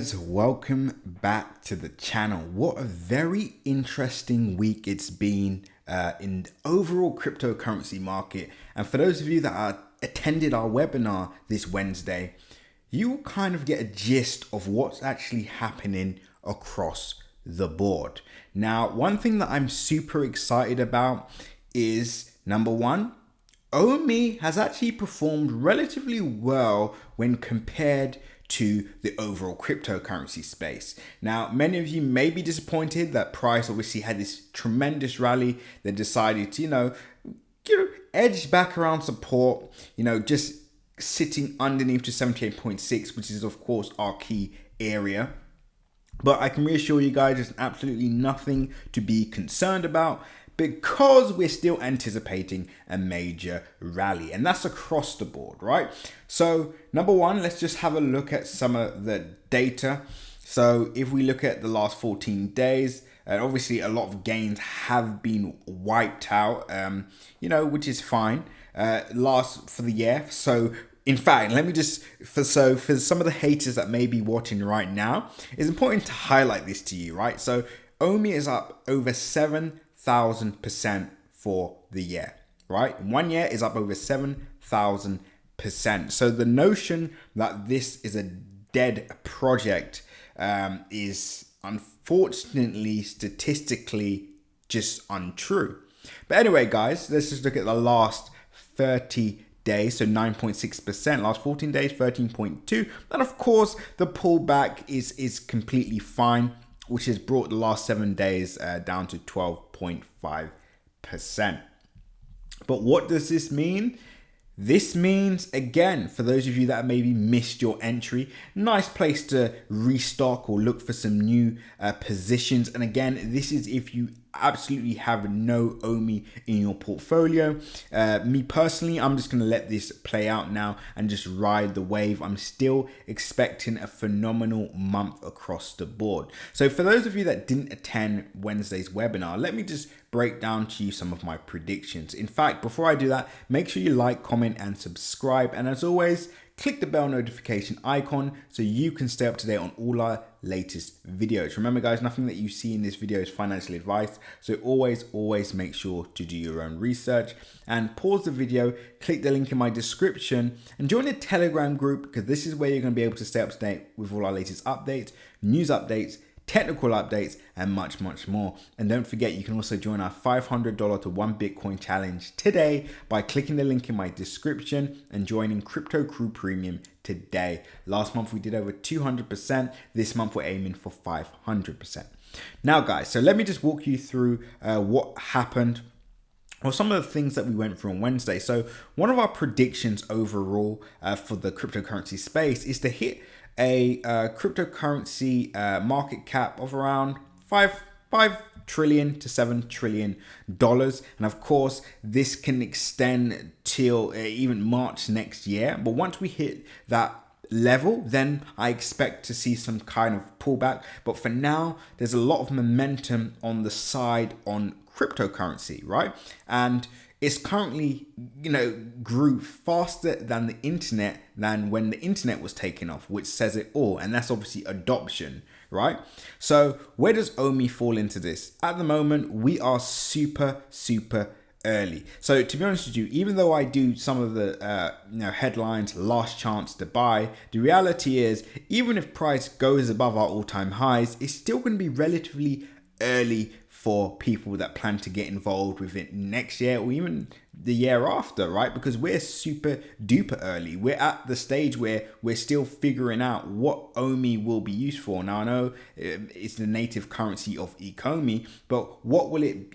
Welcome back to the channel. What a very interesting week it's been in the overall cryptocurrency market. And for those of you that attended our webinar this Wednesday, you will kind of get a gist of what's actually happening across the board. Now, one thing that I'm super excited about is number one, OMI has actually performed relatively well when compared to the overall cryptocurrency space. Now, many of you may be disappointed that price obviously had this tremendous rally that decided to, edge back around support, just sitting underneath to 78.6, which is of course our key area. But I can reassure you guys, there's absolutely nothing to be concerned about, because we're still anticipating a major rally, and that's across the board, right? So number one, let's just have a look at some of the data. So if we look at the last 14 days, obviously a lot of gains have been wiped out, which is fine. Last for the year. So in fact, let me just, for some of the haters that may be watching right now, it's important to highlight this to you, right? So OMI is up over 7,000% for the year, right? In 1 year is up over 7,000%. So the notion that this is a dead project is unfortunately statistically just untrue. But anyway, guys, let's just look at the last 30 days. So 9.6%, last 14 days, 13.2. And of course, the pullback is completely fine, which has brought the last 7 days down to 12.5%. But what does this mean? This means, again, for those of you that maybe missed your entry, nice place to restock or look for some new positions. And again, this is if you absolutely have no OMI in your portfolio. Me personally, I'm just going to let this play out now and just ride the wave. I'm still expecting a phenomenal month across the board. So for those of you that didn't attend Wednesday's webinar, let me just break down to you some of my predictions. In fact, before I do that, make sure you like, comment, and subscribe. And as always, click the bell notification icon so you can stay up to date on all our latest videos. Remember guys, nothing that you see in this video is financial advice. So always make sure to do your own research, and pause the video, click the link in my description, and join the Telegram group, because this is where you're going to be able to stay up to date with all our latest updates, news updates, technical updates, and much more. And don't forget, you can also join our $500 to 1 Bitcoin challenge today by clicking the link in my description and joining Crypto Crew Premium today. Last month we did over 200%. This month we're aiming for 500%. Now guys, so let me just walk you through what happened, or some of the things that we went through on Wednesday. So one of our predictions overall for the cryptocurrency space is to hit a cryptocurrency market cap of around $5 trillion to $7 trillion. And of course, this can extend till even March next year. But once we hit that level, then I expect to see some kind of pullback. But for now, there's a lot of momentum on the side on cryptocurrency, right? And it's currently, grew faster than the internet, than when the internet was taken off, which says it all. And that's obviously adoption, right? So where does OMI fall into this? At the moment, we are super early. So to be honest with you, even though I do some of the headlines, last chance to buy, the reality is, even if price goes above our all-time highs, it's still going to be relatively early for people that plan to get involved with it next year or even the year after, right? Because we're super duper early. We're at the stage where we're still figuring out what OMI will be used for. Now I know it's the native currency of ECOMI, but what will it,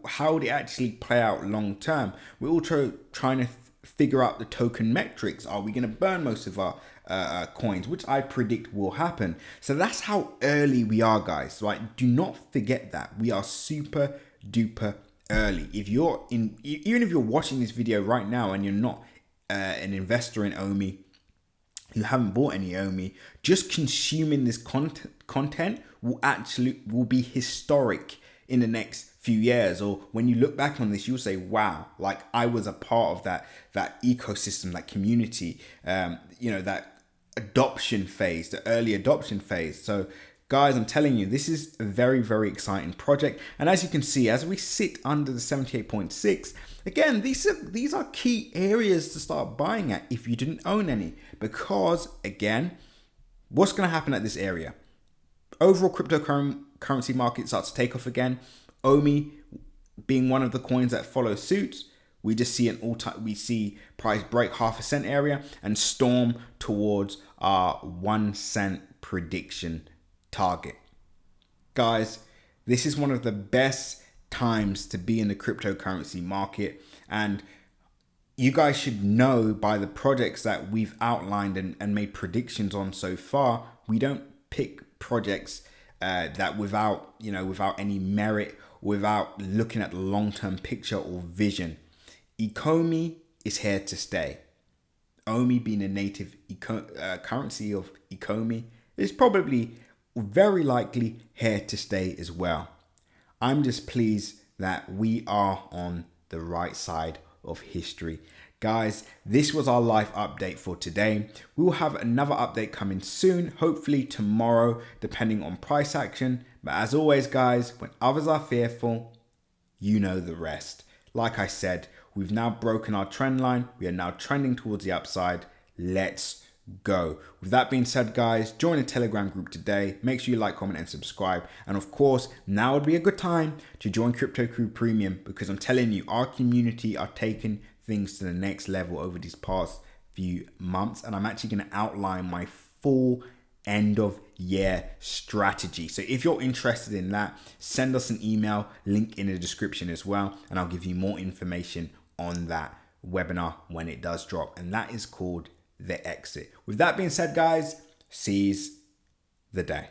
how would it actually play out long term? We're also trying to figure out the token metrics. Are we going to burn most of our coins, which I predict will happen? So that's how early we are, guys, right? Do not forget that we are super duper early. Even if you're watching this video right now and you're not an investor in OMI, you haven't bought any OMI, just consuming this content will be historic in the next few years. Or when you look back on this, you'll say, wow, like I was a part of that ecosystem, that community, that adoption phase, the early adoption phase. So guys, I'm telling you, this is a very, very exciting project. And as you can see, as we sit under the 78.6, again, these are key areas to start buying at if you didn't own any. Because again, what's going to happen at this area? Overall cryptocurrency market starts to take off again. OMI being one of the coins that follow suit. We just see we see price break 0.5 cent area and storm towards our 1 cent prediction target. Guys, this is one of the best times to be in the cryptocurrency market, and you guys should know by the projects that we've outlined and made predictions on so far, we don't pick projects that without any merit, without looking at the long-term picture or vision. ECOMI is here to stay. OMI being a native currency of ECOMI is probably very likely here to stay as well. I'm just pleased that we are on the right side of history. Guys, this was our live update for today. We will have another update coming soon, hopefully tomorrow, depending on price action. But as always, guys, when others are fearful, you know the rest. Like I said, we've now broken our trend line. We are now trending towards the upside. Let's go. With that being said, guys, join the Telegram group today. Make sure you like, comment, and subscribe. And of course, now would be a good time to join Crypto Crew Premium, because I'm telling you, our community are taking things to the next level over these past few months. And I'm actually going to outline my full end of year strategy. So if you're interested in that, send us an email, link in the description as well, and I'll give you more information on that webinar when it does drop. And that is called The Exit. With that being said, guys, seize the day.